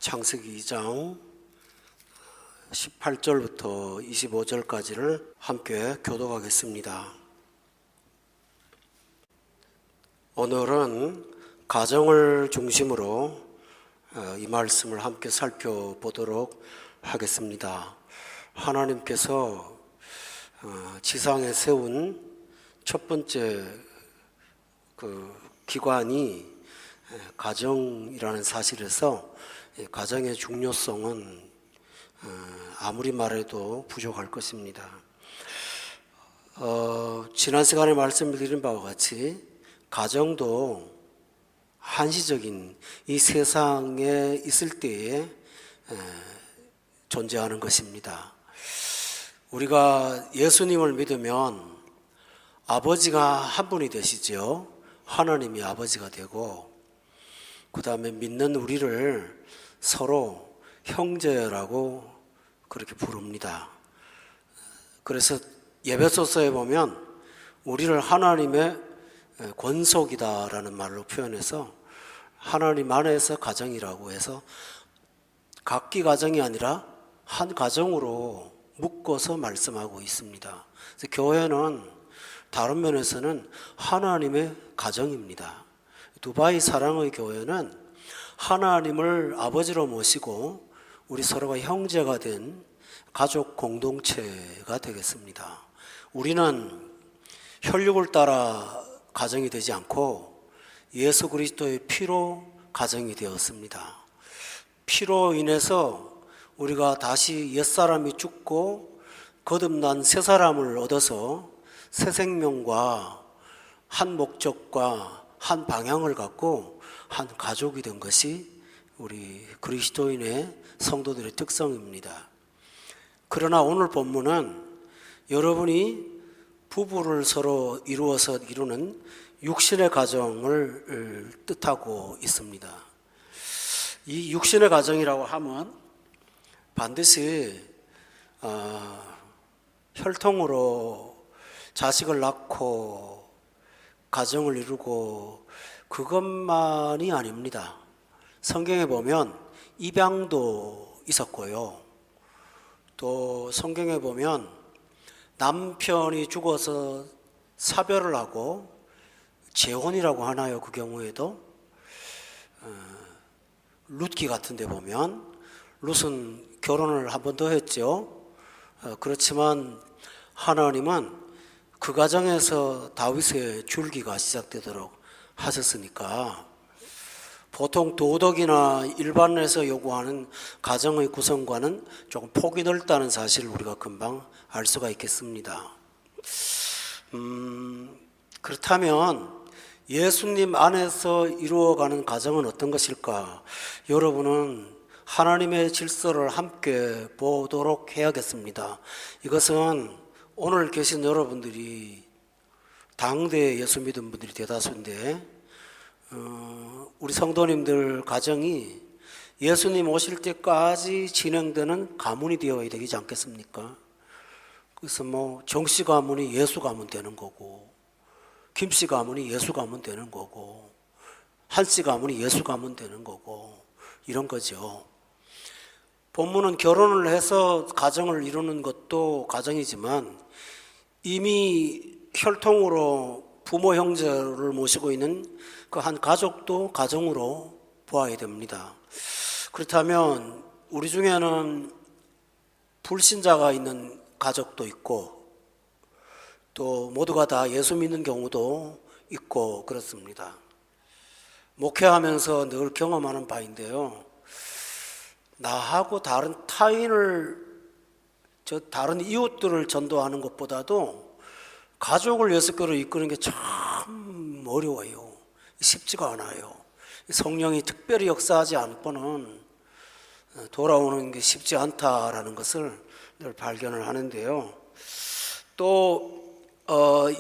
창세기 2장 18절부터 25절까지를 함께 교독하겠습니다. 오늘은 가정을 중심으로 이 말씀을 함께 살펴보도록 하겠습니다. 하나님께서 지상에 세운 첫 번째 기관이 가정이라는 사실에서 가정의 중요성은 아무리 말해도 부족할 것입니다. 지난 시간에 말씀을 드린 바와 같이 가정도 한시적인 이 세상에 있을 때에 존재하는 것입니다. 우리가 예수님을 믿으면 아버지가 한 분이 되시죠. 하나님이 아버지가 되고, 그 다음에 믿는 우리를 서로 형제라고 그렇게 부릅니다. 그래서 에베소서에 보면 우리를 하나님의 권속이다라는 말로 표현해서 하나님 안에서 가정이라고 해서 각기 가정이 아니라 한 가정으로 묶어서 말씀하고 있습니다. 그래서 교회는 다른 면에서는 하나님의 가정입니다. 두바이 사랑의 교회는 하나님을 아버지로 모시고 우리 서로가 형제가 된 가족 공동체가 되겠습니다. 우리는 혈육을 따라 가정이 되지 않고 예수 그리스도의 피로 가정이 되었습니다. 피로 인해서 우리가 다시 옛사람이 죽고 거듭난 새 사람을 얻어서 새 생명과 한 목적과 한 방향을 갖고 한 가족이 된 것이 우리 그리스도인의 성도들의 특성입니다. 그러나 오늘 본문은 여러분이 부부를 서로 이루어서 이루는 육신의 가정을 뜻하고 있습니다. 이 육신의 가정이라고 하면 반드시 혈통으로 자식을 낳고 가정을 이루고 그것만이 아닙니다. 성경에 보면 입양도 있었고요. 또 성경에 보면 남편이 죽어서 사별을 하고 재혼이라고 하나요? 그 경우에도 룻기 같은 데 보면 룻은 결혼을 한 번 더 했죠. 그렇지만 하나님은 그 가정에서 다윗의 줄기가 시작되도록 하셨으니까 보통 도덕이나 일반에서 요구하는 가정의 구성과는 조금 폭이 넓다는 사실을 우리가 금방 알 수가 있겠습니다. 그렇다면 예수님 안에서 이루어가는 가정은 어떤 것일까? 여러분은 하나님의 질서를 함께 보도록 해야겠습니다. 이것은 오늘 계신 여러분들이 당대 예수 믿은 분들이 대다수인데 우리 성도님들 가정이 예수님 오실 때까지 진행되는 가문이 되어야 되지 않겠습니까? 그래서 정씨 가문이 예수 가문 되는 거고, 김씨 가문이 예수 가문 되는 거고, 한씨 가문이 예수 가문 되는 거고, 이런 거죠. 본문은 결혼을 해서 가정을 이루는 것도 가정이지만 이미 혈통으로 부모 형제를 모시고 있는 그 한 가족도 가정으로 보아야 됩니다. 그렇다면 우리 중에는 불신자가 있는 가족도 있고 또 모두가 다 예수 믿는 경우도 있고 그렇습니다. 목회하면서 늘 경험하는 바인데요. 나하고 다른 타인을 다른 이웃들을 전도하는 것보다도 가족을 예수께로 이끄는 게 참 어려워요. 쉽지가 않아요. 성령이 특별히 역사하지 않고는 돌아오는 게 쉽지 않다라는 것을 늘 발견을 하는데요. 또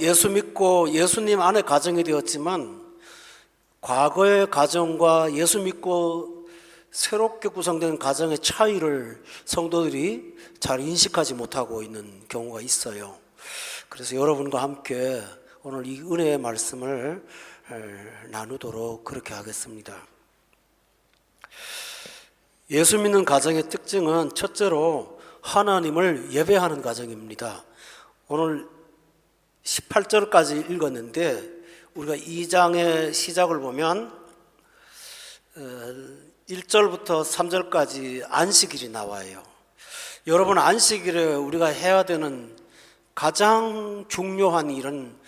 예수 믿고 예수님 안에 가정이 되었지만 과거의 가정과 예수 믿고 새롭게 구성된 가정의 차이를 성도들이 잘 인식하지 못하고 있는 경우가 있어요. 그래서 여러분과 함께 오늘 이 은혜의 말씀을 나누도록 그렇게 하겠습니다. 예수 믿는 가정의 특징은 첫째로 하나님을 예배하는 가정입니다. 오늘 18절까지 읽었는데 우리가 2장의 시작을 보면 1절부터 3절까지 안식일이 나와요. 여러분, 안식일에 우리가 해야 되는 가장 중요한 일은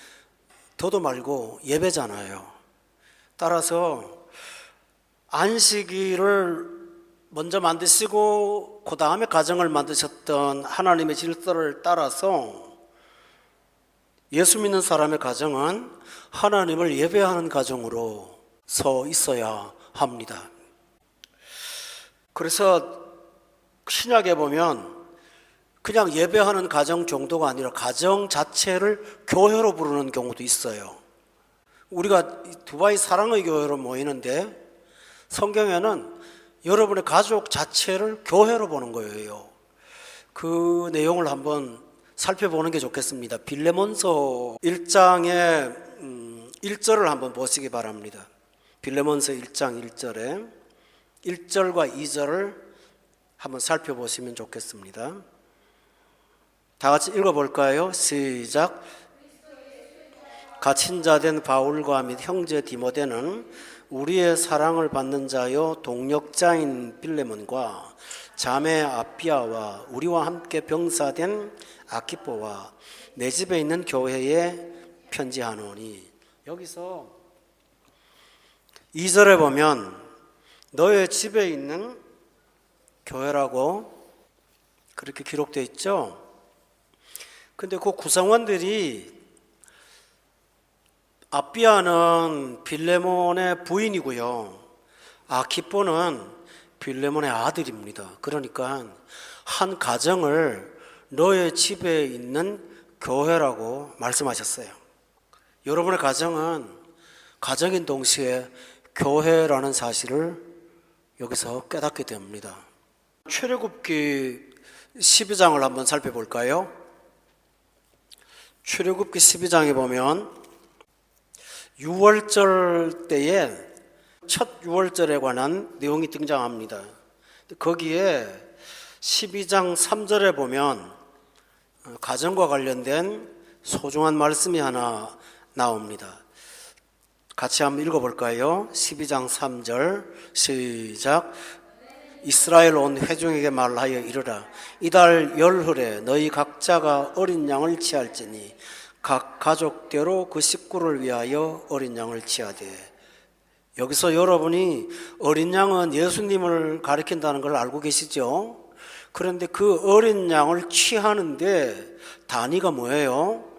더도 말고 예배잖아요. 따라서 안식일을 먼저 만드시고 그 다음에 가정을 만드셨던 하나님의 질서를 따라서 예수 믿는 사람의 가정은 하나님을 예배하는 가정으로 서 있어야 합니다. 그래서 신약에 보면 그냥 예배하는 가정 정도가 아니라 가정 자체를 교회로 부르는 경우도 있어요. 우리가 두바이 사랑의 교회로 모이는데 성경에는 여러분의 가족 자체를 교회로 보는 거예요. 그 내용을 한번 살펴보는 게 좋겠습니다. 빌레몬서 1장의 1절을 한번 보시기 바랍니다. 빌레몬서 1장 1절에 1절과 2절을 한번 살펴보시면 좋겠습니다. 다 같이 읽어볼까요? 시작. 갇힌 자 된 바울과 및 형제 디모데는 우리의 사랑을 받는 자요 동력자인 빌레몬과 자매 아피아와 우리와 함께 병사된 아키포와 내 집에 있는 교회에 편지하노니. 여기서 2절에 보면 너의 집에 있는 교회라고 그렇게 기록되어 있죠. 근데 그 구성원들이 아비아는 빌레몬의 부인이고요. 아키포는 빌레몬의 아들입니다. 그러니까 한 가정을 너의 집에 있는 교회라고 말씀하셨어요. 여러분의 가정은 가정인 동시에 교회라는 사실을 여기서 깨닫게 됩니다. 출애굽기 12장을 한번 살펴볼까요? 출애굽기 12장에 보면 6월절 때에 첫 6월절에 관한 내용이 등장합니다. 거기에 12장 3절에 보면 가정과 관련된 소중한 말씀이 하나 나옵니다. 같이 한번 읽어볼까요? 12장 3절 시작. 이스라엘 온 회중에게 말하여 이르라. 이달 열흘에 너희 각자가 어린 양을 취할지니 각 가족대로 그 식구를 위하여 어린 양을 취하되. 여기서 여러분이 어린 양은 예수님을 가리킨다는 걸 알고 계시죠? 그런데 그 어린 양을 취하는데 단위가 뭐예요?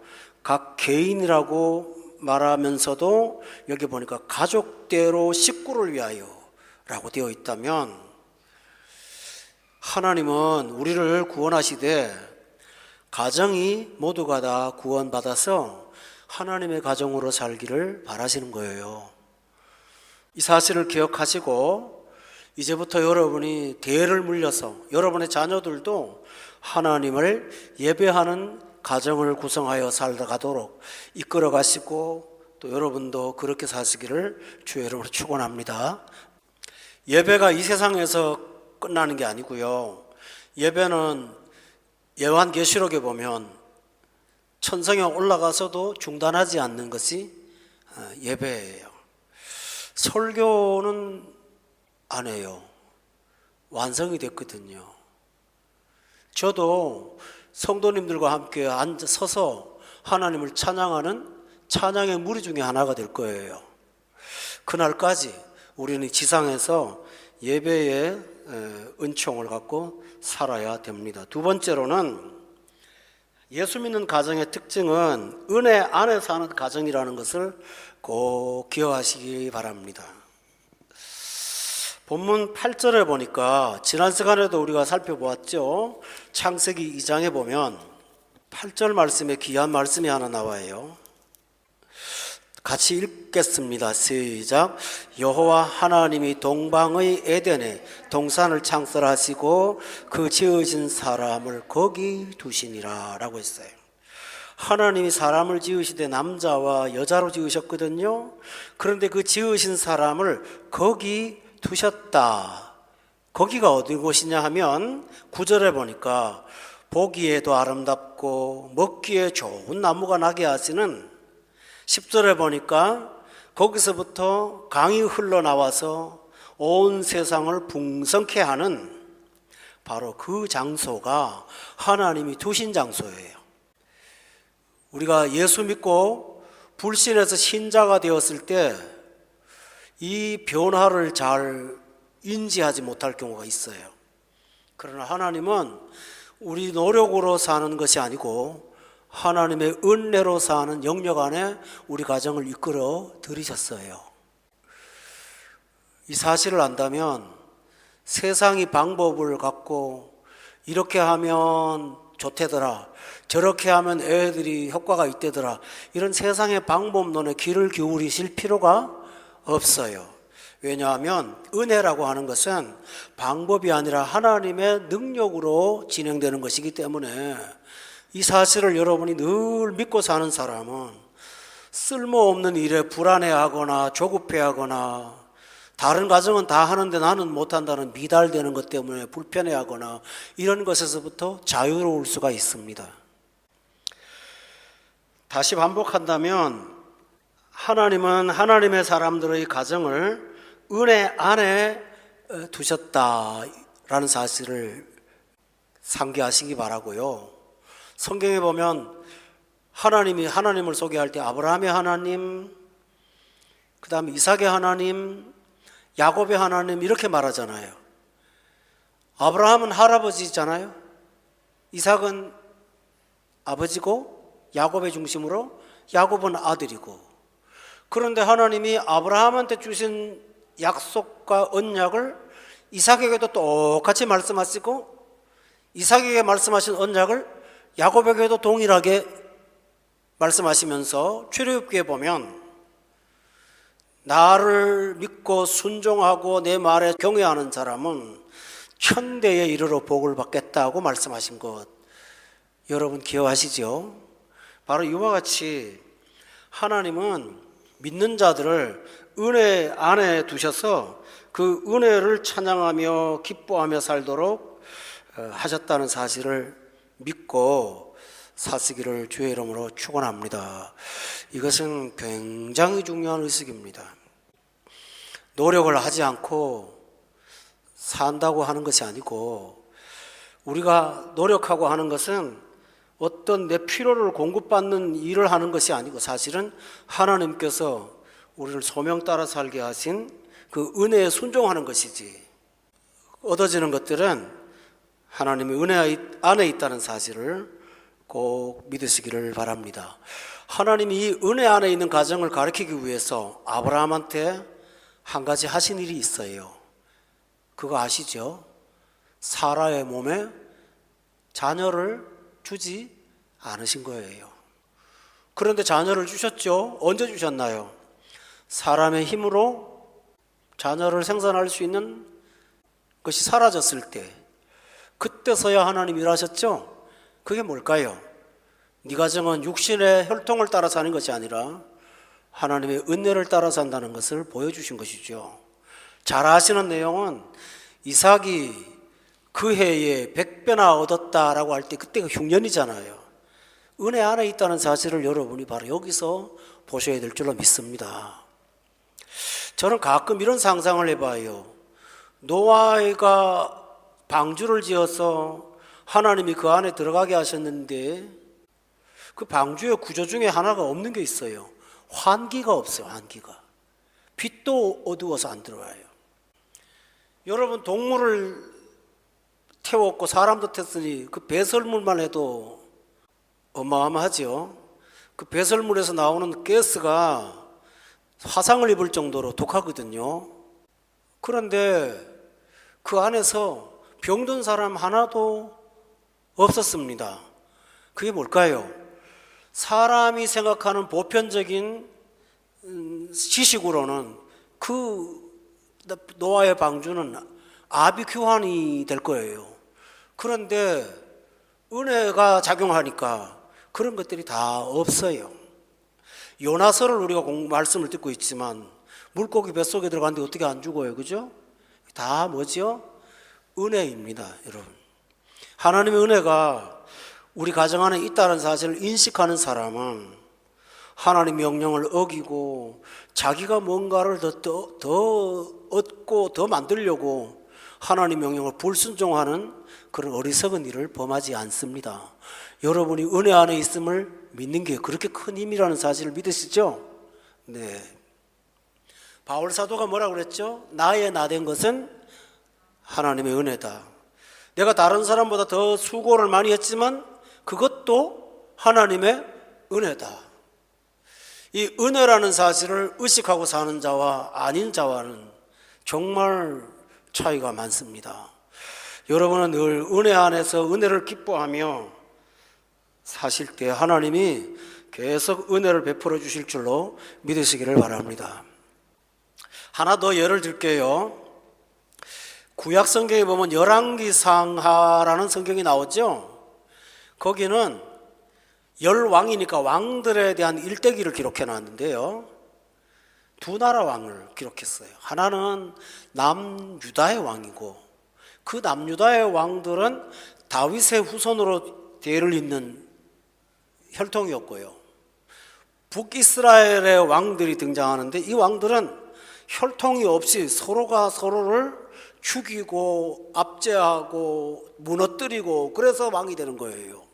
각 개인이라고 말하면서도 여기 보니까 가족대로 식구를 위하여 라고 되어 있다면 하나님은 우리를 구원하시되 가정이 모두가 다 구원받아서 하나님의 가정으로 살기를 바라시는 거예요. 이 사실을 기억하시고 이제부터 여러분이 대를 물려서 여러분의 자녀들도 하나님을 예배하는 가정을 구성하여 살아가도록 이끌어 가시고 또 여러분도 그렇게 사시기를 주의 이름으로 축원합니다. 예배가 이 세상에서 끝나는 게 아니고요. 예배는 요한계시록에 보면 천성에 올라가서도 중단하지 않는 것이 예배예요. 설교는 안 해요. 완성이 됐거든요. 저도 성도님들과 함께 서서 하나님을 찬양하는 찬양의 무리 중에 하나가 될 거예요. 그날까지 우리는 지상에서 예배의 은총을 갖고 살아야 됩니다. 두 번째로는 예수 믿는 가정의 특징은 은혜 안에 사는 가정이라는 것을 꼭 기억하시기 바랍니다. 본문 8절에 보니까 지난 시간에도 우리가 살펴보았죠. 창세기 2장에 보면 8절 말씀에 귀한 말씀이 하나 나와요. 같이 읽겠습니다. 시작. 여호와 하나님이 동방의 에덴에 동산을 창설하시고 그 지으신 사람을 거기 두시니라 라고 했어요. 하나님이 사람을 지으시되 남자와 여자로 지으셨거든요. 그런데 그 지으신 사람을 거기 두셨다 거기가 어디 곳이냐 하면 9절에 보니까 보기에도 아름답고 먹기에 좋은 나무가 나게 하시는, 10절에 보니까 거기서부터 강이 흘러나와서 온 세상을 풍성케 하는 바로 그 장소가 하나님이 두신 장소예요. 우리가 예수 믿고 불신해서 신자가 되었을 때 이 변화를 잘 인지하지 못할 경우가 있어요. 그러나 하나님은 우리 노력으로 사는 것이 아니고 하나님의 은혜로 사는 영역 안에 우리 가정을 이끌어 들이셨어요. 이 사실을 안다면 세상이 방법을 갖고 이렇게 하면 좋대더라, 저렇게 하면 애들이 효과가 있대더라, 이런 세상의 방법론에 귀를 기울이실 필요가 없어요. 왜냐하면 은혜라고 하는 것은 방법이 아니라 하나님의 능력으로 진행되는 것이기 때문에 이 사실을 여러분이 늘 믿고 사는 사람은 쓸모없는 일에 불안해하거나 조급해하거나 다른 가정은 다 하는데 나는 못한다는 미달되는 것 때문에 불편해하거나 이런 것에서부터 자유로울 수가 있습니다. 다시 반복한다면 하나님은 하나님의 사람들의 가정을 은혜 안에 두셨다라는 사실을 상기하시기 바라고요. 성경에 보면 하나님이 하나님을 소개할 때 아브라함의 하나님, 그 다음에 이삭의 하나님, 야곱의 하나님 이렇게 말하잖아요. 아브라함은 할아버지잖아요. 이삭은 아버지고 야곱의 중심으로 야곱은 아들이고, 그런데 하나님이 아브라함한테 주신 약속과 언약을 이삭에게도 똑같이 말씀하시고 이삭에게 말씀하신 언약을 야곱에게도 동일하게 말씀하시면서 출애굽기에 보면 나를 믿고 순종하고 내 말에 경외하는 사람은 천대에 이르러 복을 받겠다고 말씀하신 것 여러분 기억하시죠? 바로 이와 같이 하나님은 믿는 자들을 은혜 안에 두셔서 그 은혜를 찬양하며 기뻐하며 살도록 하셨다는 사실을 믿고 사시기를 주의 이름으로 축원합니다. 이것은 굉장히 중요한 의식입니다. 노력을 하지 않고 산다고 하는 것이 아니고, 우리가 노력하고 하는 것은 어떤 내 필요를 공급받는 일을 하는 것이 아니고 사실은 하나님께서 우리를 소명 따라 살게 하신 그 은혜에 순종하는 것이지, 얻어지는 것들은 하나님의 은혜 안에 있다는 사실을 꼭 믿으시기를 바랍니다. 하나님이 이 은혜 안에 있는 가정을 가르치기 위해서 아브라함한테 한 가지 하신 일이 있어요. 그거 아시죠? 사라의 몸에 자녀를 주지 않으신 거예요. 그런데 자녀를 주셨죠. 언제 주셨나요? 사람의 힘으로 자녀를 생산할 수 있는 것이 사라졌을 때, 그때서야 하나님이 일하셨죠. 그게 뭘까요? 네 가정은 육신의 혈통을 따라 사는 것이 아니라 하나님의 은혜를 따라 산다는 것을 보여주신 것이죠. 잘 아시는 내용은 이삭이 그 해에 100배나 얻었다라고 할 때 그때가 흉년이잖아요. 은혜 안에 있다는 사실을 여러분이 바로 여기서 보셔야 될 줄로 믿습니다. 저는 가끔 이런 상상을 해봐요. 노아가 방주를 지어서 하나님이 그 안에 들어가게 하셨는데 그 방주의 구조 중에 하나가 없는 게 있어요. 환기가 없어요. 환기가. 빛도 어두워서 안 들어와요. 여러분, 동물을 태웠고 사람도 탔으니 그 배설물만 해도 어마어마하죠. 그 배설물에서 나오는 가스가 화상을 입을 정도로 독하거든요. 그런데 그 안에서 병든 사람 하나도 없었습니다. 그게 뭘까요? 사람이 생각하는 보편적인 지식으로는 그 노아의 방주는 아비규환이 될 거예요. 그런데 은혜가 작용하니까 그런 것들이 다 없어요. 요나서를 우리가 말씀을 듣고 있지만 물고기 뱃속에 들어갔는데 어떻게 안 죽어요? 그죠? 다 뭐죠? 은혜입니다, 여러분. 하나님의 은혜가 우리 가정 안에 있다는 사실을 인식하는 사람은 하나님 명령을 어기고 자기가 뭔가를 더 얻고 더 만들려고 하나님 명령을 불순종하는 그런 어리석은 일을 범하지 않습니다. 여러분이 은혜 안에 있음을 믿는 게 그렇게 큰 힘이라는 사실을 믿으시죠? 네. 바울 사도가 뭐라고 그랬죠? 나의 나 된 것은 하나님의 은혜다. 내가 다른 사람보다 더 수고를 많이 했지만 그것도 하나님의 은혜다. 이 은혜라는 사실을 의식하고 사는 자와 아닌 자와는 정말 차이가 많습니다. 여러분은 늘 은혜 안에서 은혜를 기뻐하며 사실 때 하나님이 계속 은혜를 베풀어 주실 줄로 믿으시기를 바랍니다. 하나 더 예를 들게요. 구약 성경에 보면 열왕기상하라는 성경이 나오죠. 거기는 10왕이니까 왕들에 대한 일대기를 기록해 놨는데요. 두 나라 왕을 기록했어요. 하나는 남유다의 왕이고 그 남유다의 왕들은 다윗의 후손으로 대를 잇는 혈통이었고요. 북이스라엘의 왕들이 등장하는데 이 왕들은 혈통이 없이 서로가 서로를 죽이고 압제하고 무너뜨리고 그래서 왕이 되는 거예요.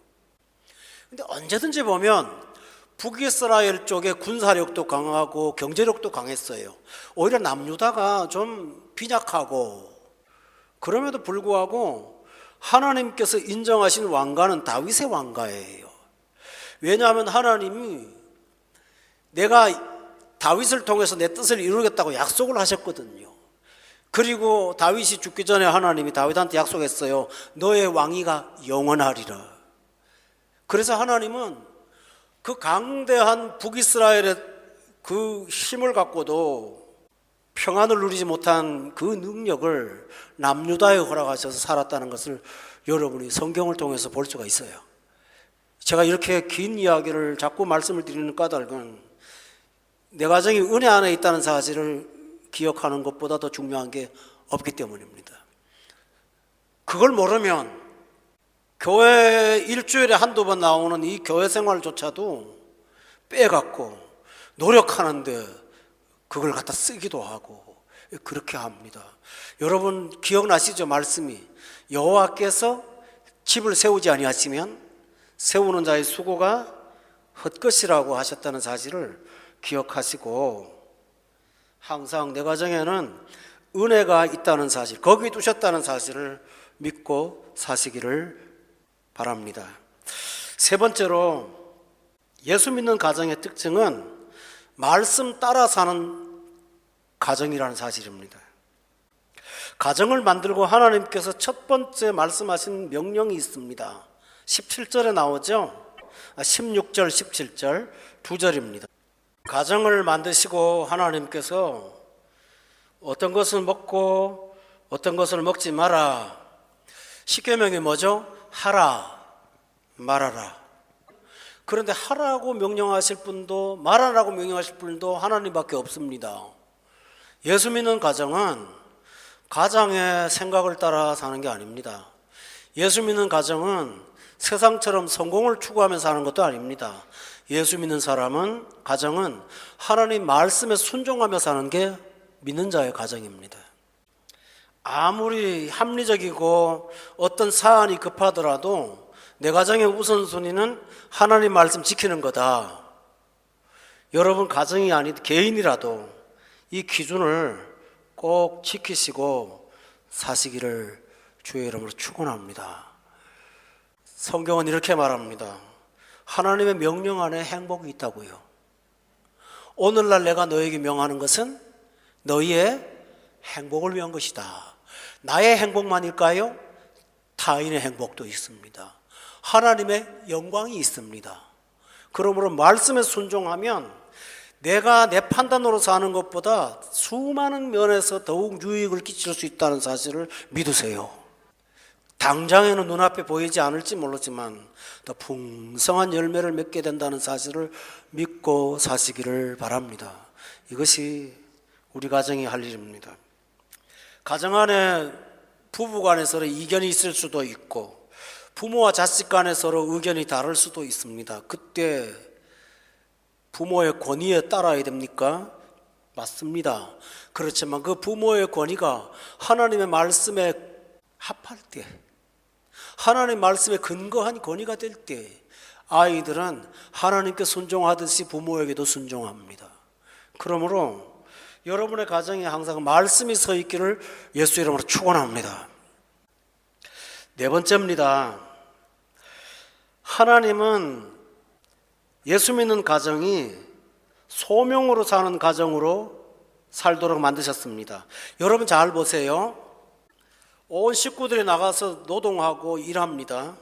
근데 언제든지 보면 북이스라엘 쪽에 군사력도 강하고 경제력도 강했어요. 오히려 남유다가 좀 빈약하고 그럼에도 불구하고 하나님께서 인정하신 왕가는 다윗의 왕가예요. 왜냐하면 하나님이 내가 다윗을 통해서 내 뜻을 이루겠다고 약속을 하셨거든요. 그리고 다윗이 죽기 전에 하나님이 다윗한테 약속했어요. 너의 왕위가 영원하리라. 그래서 하나님은 그 강대한 북이스라엘의 그 힘을 갖고도 평안을 누리지 못한 그 능력을 남유다에 허락하셔서 살았다는 것을 여러분이 성경을 통해서 볼 수가 있어요. 제가 이렇게 긴 이야기를 자꾸 말씀을 드리는 까닭은 내 가정이 은혜 안에 있다는 사실을 기억하는 것보다 더 중요한 게 없기 때문입니다. 그걸 모르면 교회 일주일에 한두 번 나오는 이 교회 생활조차도 빼갖고 노력하는데 그걸 갖다 쓰기도 하고 그렇게 합니다. 여러분 기억나시죠? 말씀이 여호와께서 집을 세우지 아니하시면 세우는 자의 수고가 헛것이라고 하셨다는 사실을 기억하시고 항상 내 가정에는 은혜가 있다는 사실, 거기 두셨다는 사실을 믿고 사시기를 바랍니다. 세 번째로 예수 믿는 가정의 특징은 말씀 따라 사는 가정이라는 사실입니다. 가정을 만들고 하나님께서 첫 번째 말씀하신 명령이 있습니다. 17절에 나오죠. 16절, 17절 두 절입니다. 가정을 만드시고 하나님께서 어떤 것을 먹고 어떤 것을 먹지 마라. 십계명이 뭐죠? 하라, 말하라. 그런데 하라고 명령하실 분도 말하라고 명령하실 분도 하나님밖에 없습니다. 예수 믿는 가정은 가장의 생각을 따라 사는 게 아닙니다. 예수 믿는 가정은 세상처럼 성공을 추구하며 사는 것도 아닙니다. 예수 믿는 사람은 가정은 하나님 말씀에 순종하며 사는 게 믿는 자의 가정입니다. 아무리 합리적이고 어떤 사안이 급하더라도 내 가정의 우선순위는 하나님 말씀 지키는 거다. 여러분 가정이 아닌 개인이라도 이 기준을 꼭 지키시고 사시기를 주의 이름으로 축원합니다. 성경은 이렇게 말합니다. 하나님의 명령 안에 행복이 있다고요. 오늘날 내가 너에게 명하는 것은 너희의 행복을 위한 것이다. 나의 행복만일까요? 타인의 행복도 있습니다. 하나님의 영광이 있습니다. 그러므로 말씀에 순종하면 내가 내 판단으로 사는 것보다 수많은 면에서 더욱 유익을 끼칠 수 있다는 사실을 믿으세요. 당장에는 눈앞에 보이지 않을지 모르지만 더 풍성한 열매를 맺게 된다는 사실을 믿고 사시기를 바랍니다. 이것이 우리 가정이 할 일입니다. 가정 안에 부부 간에 서로 이견이 있을 수도 있고 부모와 자식 간에 서로 의견이 다를 수도 있습니다. 그때 부모의 권위에 따라야 됩니까? 맞습니다. 그렇지만 그 부모의 권위가 하나님의 말씀에 합할 때, 하나님의 말씀에 근거한 권위가 될 때 아이들은 하나님께 순종하듯이 부모에게도 순종합니다. 그러므로 여러분의 가정에 항상 말씀이 서 있기를 예수 이름으로 축원합니다. 네 번째입니다. 하나님은 예수 믿는 가정이 소명으로 사는 가정으로 살도록 만드셨습니다. 여러분 잘 보세요. 온 식구들이 나가서 노동하고 일합니다.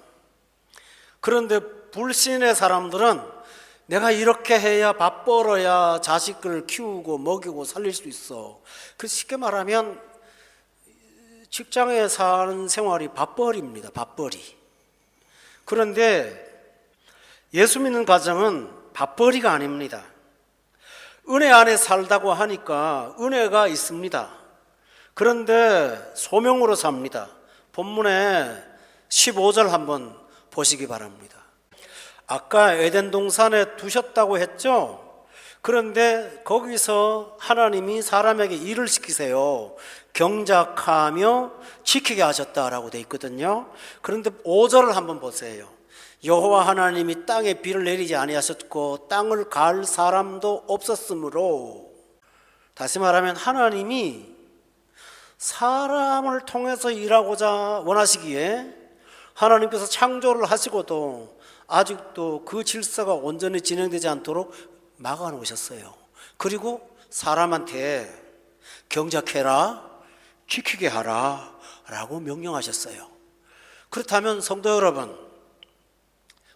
그런데 불신의 사람들은 내가 이렇게 해야 밥 벌어야 자식을 키우고 먹이고 살릴 수 있어. 그 쉽게 말하면 직장에 사는 생활이 밥벌이입니다. 밥벌이. 그런데 예수 믿는 가정은 밥벌이가 아닙니다. 은혜 안에 살다고 하니까 은혜가 있습니다. 그런데 소명으로 삽니다. 본문에 15절 한번 보시기 바랍니다. 아까 에덴 동산에 두셨다고 했죠? 그런데 거기서 하나님이 사람에게 일을 시키세요. 경작하며 지키게 하셨다라고 돼 있거든요. 그런데 5절을 한번 보세요. 여호와 하나님이 땅에 비를 내리지 아니하셨고 땅을 갈 사람도 없었으므로, 다시 말하면 하나님이 사람을 통해서 일하고자 원하시기에 하나님께서 창조를 하시고도 아직도 그 질서가 온전히 진행되지 않도록 막아놓으셨어요. 그리고 사람한테 경작해라, 지키게 하라 라고 명령하셨어요. 그렇다면 성도 여러분,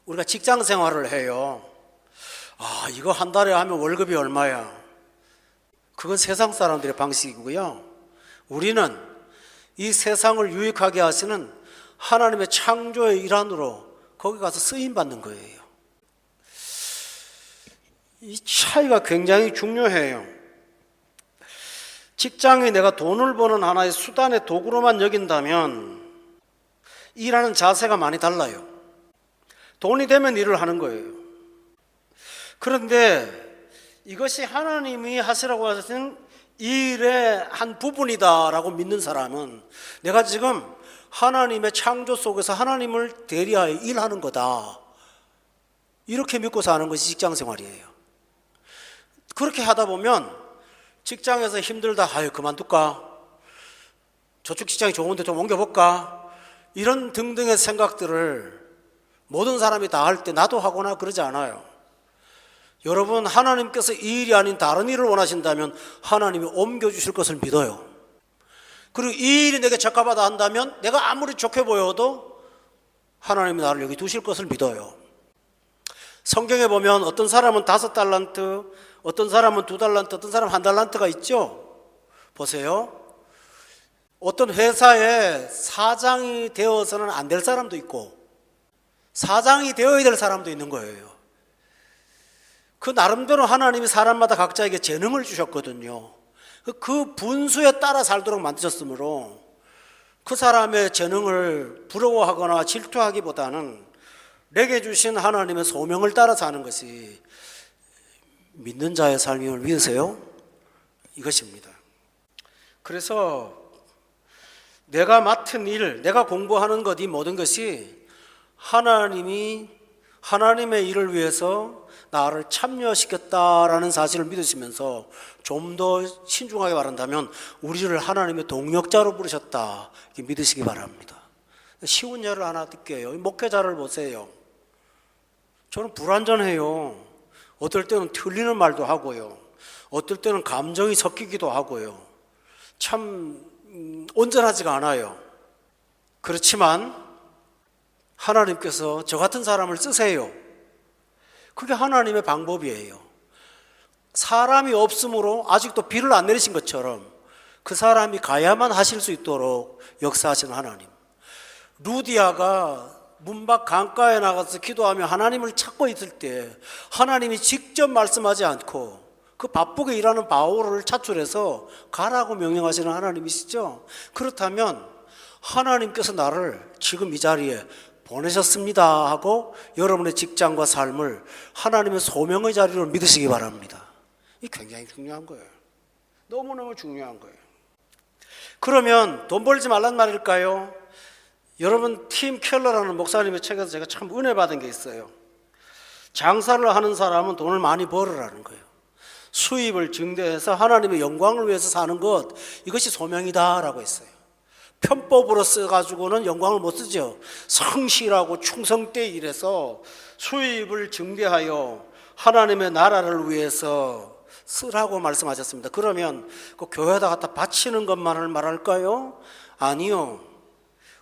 우리가 직장 생활을 해요. 이거 한 달에 하면 월급이 얼마야? 그건 세상 사람들의 방식이고요. 우리는 이 세상을 유익하게 하시는 하나님의 창조의 일환으로 거기 가서 쓰임받는 거예요. 이 차이가 굉장히 중요해요. 직장이 내가 돈을 버는 하나의 수단의 도구로만 여긴다면 일하는 자세가 많이 달라요. 돈이 되면 일을 하는 거예요. 그런데 이것이 하나님이 하시라고 하신 일의 한 부분이다라고 믿는 사람은 내가 지금 하나님의 창조 속에서 하나님을 대리하여 일하는 거다, 이렇게 믿고 사는 것이 직장 생활이에요. 그렇게 하다 보면 직장에서 힘들다, 그만둘까? 저쪽 직장이 좋은데 좀 옮겨볼까? 이런 등등의 생각들을 모든 사람이 다 할 때 나도 하거나 그러지 않아요. 여러분, 하나님께서 이 일이 아닌 다른 일을 원하신다면 하나님이 옮겨주실 것을 믿어요. 그리고 이 일이 내게 적합하다 한다면 내가 아무리 좋게 보여도 하나님이 나를 여기 두실 것을 믿어요. 성경에 보면 어떤 사람은 5달란트, 어떤 사람은 2달란트, 어떤 사람은 1달란트가 있죠. 보세요. 어떤 회사에 사장이 되어서는 안 될 사람도 있고 사장이 되어야 될 사람도 있는 거예요. 그 나름대로 하나님이 사람마다 각자에게 재능을 주셨거든요. 그 분수에 따라 살도록 만드셨으므로 그 사람의 재능을 부러워하거나 질투하기보다는 내게 주신 하나님의 소명을 따라 사는 것이 믿는 자의 삶임을 믿으세요? 이것입니다. 그래서 내가 맡은 일, 내가 공부하는 것, 이 모든 것이 하나님이 하나님의 일을 위해서 나를 참여시켰다라는 사실을 믿으시면서 좀 더 신중하게 말한다면 우리를 하나님의 동역자로 부르셨다, 이렇게 믿으시기 바랍니다. 쉬운 예를 하나 드릴게요. 목회자를 보세요. 저는 불완전해요. 어떨 때는 틀리는 말도 하고요. 어떨 때는 감정이 섞이기도 하고요. 참 온전하지가 않아요. 그렇지만 하나님께서 저 같은 사람을 쓰세요. 그게 하나님의 방법이에요. 사람이 없으므로 아직도 비를 안 내리신 것처럼 그 사람이 가야만 하실 수 있도록 역사하시는 하나님. 루디아가 문밖 강가에 나가서 기도하며 하나님을 찾고 있을 때 하나님이 직접 말씀하지 않고 그 바쁘게 일하는 바울을 차출해서 가라고 명령하시는 하나님이시죠. 그렇다면 하나님께서 나를 지금 이 자리에 보내셨습니다 하고 여러분의 직장과 삶을 하나님의 소명의 자리로 믿으시기 바랍니다. 이 굉장히 중요한 거예요. 너무너무 중요한 거예요. 그러면 돈 벌지 말란 말일까요? 여러분, 팀 켈러라는 목사님의 책에서 제가 참 은혜 받은 게 있어요. 장사를 하는 사람은 돈을 많이 벌으라는 거예요. 수입을 증대해서 하나님의 영광을 위해서 사는 것, 이것이 소명이다라고 했어요. 편법으로 써가지고는 영광을 못 쓰죠. 성실하고 충성되이 일해서 수입을 증대하여 하나님의 나라를 위해서 쓰라고 말씀하셨습니다. 그러면 그 교회에다 갖다 바치는 것만을 말할까요? 아니요.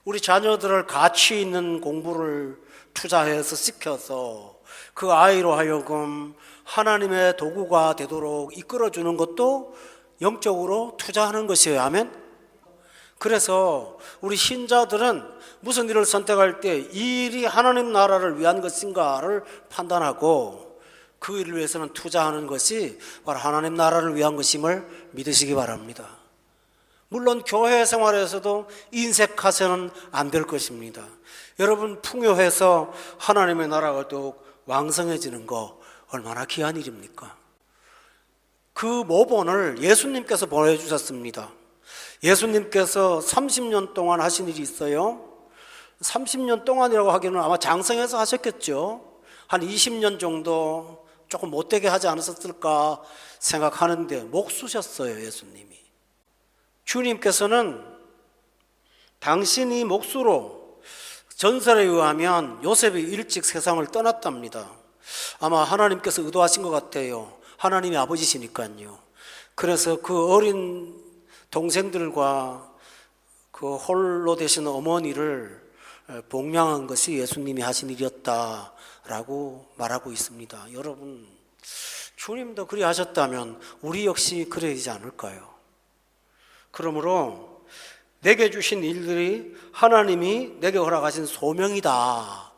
우리 자녀들을 가치 있는 공부를 투자해서 시켜서 그 아이로 하여금 하나님의 도구가 되도록 이끌어주는 것도 영적으로 투자하는 것이에요. 아멘? 그래서 우리 신자들은 무슨 일을 선택할 때 이 일이 하나님 나라를 위한 것인가를 판단하고 그 일을 위해서는 투자하는 것이 바로 하나님 나라를 위한 것임을 믿으시기 바랍니다. 물론 교회 생활에서도 인색하서는 안 될 것입니다. 여러분, 풍요해서 하나님의 나라가 더욱 왕성해지는 거 얼마나 귀한 일입니까? 그 모본을 예수님께서 보내주셨습니다. 예수님께서 30년 동안 하신 일이 있어요. 30년 동안이라고 하기는 아마 장성해서 하셨겠죠. 한 20년 정도 조금 못되게 하지 않으셨을까 생각하는데 목 쑤셨어요, 예수님이. 주님께서는 당신이 목수로, 전설에 의하면 요셉이 일찍 세상을 떠났답니다. 아마 하나님께서 의도하신 것 같아요. 하나님이 아버지시니까요. 그래서 그 어린 동생들과 그 홀로 되신 어머니를 복양한 것이 예수님이 하신 일이었다라고 말하고 있습니다. 여러분, 주님도 그리 하셨다면 우리 역시 그래야 되지 않을까요? 그러므로 내게 주신 일들이 하나님이 내게 허락하신 소명이다.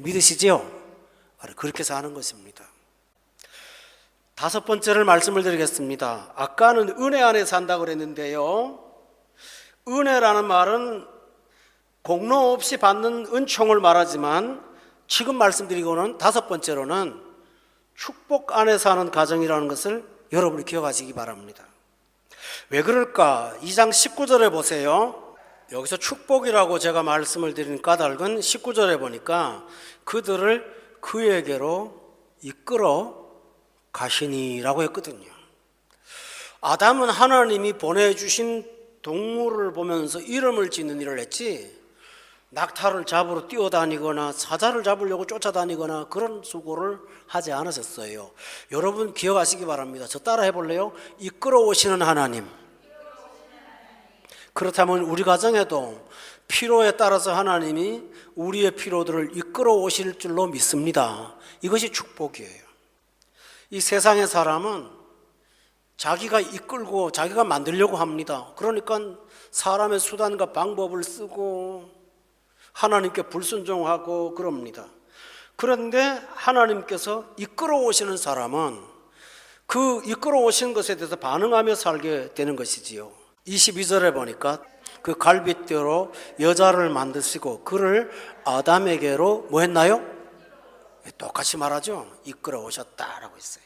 믿으시죠? 그렇게 사는 것입니다. 다섯 번째를 말씀을 드리겠습니다. 아까는 은혜 안에 산다고 그랬는데요, 은혜라는 말은 공로 없이 받는 은총을 말하지만 지금 말씀드리고는 다섯 번째로는 축복 안에 사는 가정이라는 것을 여러분이 기억하시기 바랍니다. 왜 그럴까? 2장 19절에 보세요. 여기서 축복이라고 제가 말씀을 드린 까닭은 19절에 보니까 그들을 그에게로 이끌어 가시니라고 했거든요. 아담은 하나님이 보내주신 동물을 보면서 이름을 짓는 일을 했지, 낙타를 잡으러 뛰어다니거나 사자를 잡으려고 쫓아다니거나 그런 수고를 하지 않으셨어요. 여러분 기억하시기 바랍니다. 저 따라 해볼래요? 이끌어 오시는 하나님. 그렇다면 우리 가정에도 필요에 따라서 하나님이 우리의 필요들을 이끌어 오실 줄로 믿습니다. 이것이 축복이에요. 이 세상의 사람은 자기가 이끌고 자기가 만들려고 합니다. 그러니까 사람의 수단과 방법을 쓰고 하나님께 불순종하고 그럽니다. 그런데 하나님께서 이끌어 오시는 사람은 그 이끌어 오신 것에 대해서 반응하며 살게 되는 것이지요. 22절에 보니까 그 갈빗대로 여자를 만드시고 그를 아담에게로 뭐 했나요? 똑같이 말하죠. 이끌어 오셨다라고 했어요.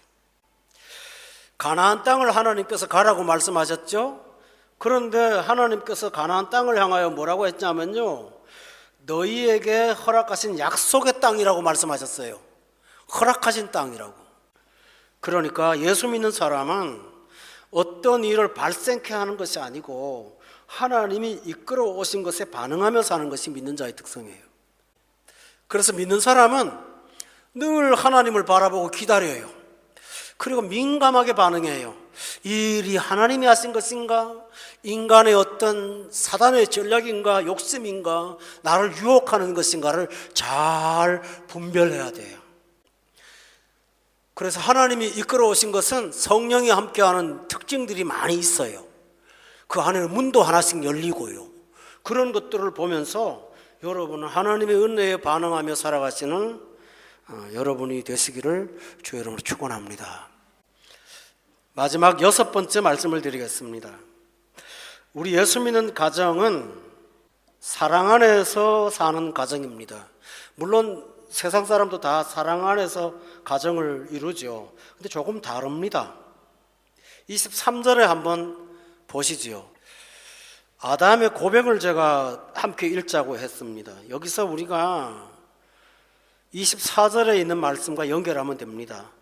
가나안 땅을 하나님께서 가라고 말씀하셨죠. 그런데 하나님께서 가나안 땅을 향하여 뭐라고 했냐면요, 너희에게 허락하신 약속의 땅이라고 말씀하셨어요. 허락하신 땅이라고. 그러니까 예수 믿는 사람은 어떤 일을 발생케 하는 것이 아니고 하나님이 이끌어 오신 것에 반응하며 사는 것이 믿는 자의 특성이에요. 그래서 믿는 사람은 늘 하나님을 바라보고 기다려요. 그리고 민감하게 반응해요. 이 일이 하나님이 하신 것인가? 인간의 어떤 사단의 전략인가? 욕심인가? 나를 유혹하는 것인가를 잘 분별해야 돼요. 그래서 하나님이 이끌어 오신 것은 성령이 함께하는 특징들이 많이 있어요. 그 안에는 문도 하나씩 열리고요. 그런 것들을 보면서 여러분은 하나님의 은혜에 반응하며 살아가시는 여러분이 되시기를 주의 이름으로 축원합니다. 마지막 여섯 번째 말씀을 드리겠습니다. 우리 예수 믿는 가정은 사랑 안에서 사는 가정입니다. 물론 세상 사람도 다 사랑 안에서 가정을 이루죠. 근데 조금 다릅니다. 23절에 한번 보시지요. 아담의 고백을 제가 함께 읽자고 했습니다. 여기서 우리가 24절에 있는 말씀과 연결하면 됩니다.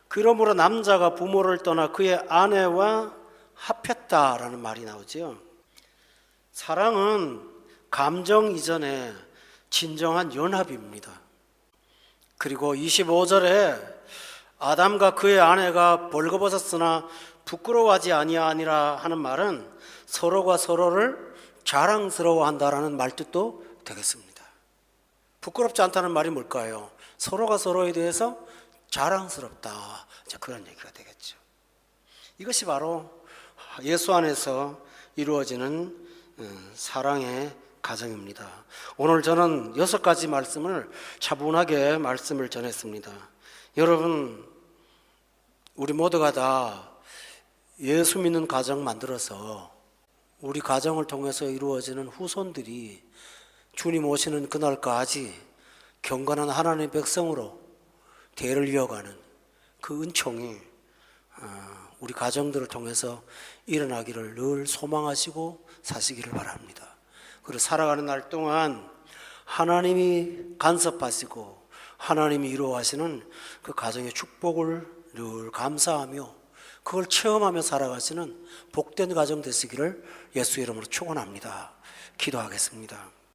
그러므로 남자가 부모를 떠나 그의 아내와 합했다라는 말이 나오죠. 사랑은 감정 이전에 진정한 연합입니다. 그리고 25절에 아담과 그의 아내가 벌거벗었으나 부끄러워하지 아니하니라 하는 말은 서로가 서로를 자랑스러워한다라는 말뜻도 되겠습니다. 부끄럽지 않다는 말이 뭘까요? 서로가 서로에 대해서 자랑스럽다. 그런 얘기가 되겠죠. 이것이 바로 예수 안에서 이루어지는 사랑의 가정입니다. 오늘 저는 6가지 말씀을 차분하게 말씀을 전했습니다. 여러분, 우리 모두가 다 예수 믿는 가정 만들어서 우리 가정을 통해서 이루어지는 후손들이 주님 오시는 그날까지 경건한 하나님의 백성으로 대를 이어가는 그 은총이 우리 가정들을 통해서 일어나기를 늘 소망하시고 사시기를 바랍니다. 그리고 살아가는 날 동안 하나님이 간섭하시고 하나님이 이루어하시는 그 가정의 축복을 늘 감사하며 그걸 체험하며 살아가시는 복된 가정 되시기를 예수 이름으로 축원합니다. 기도하겠습니다.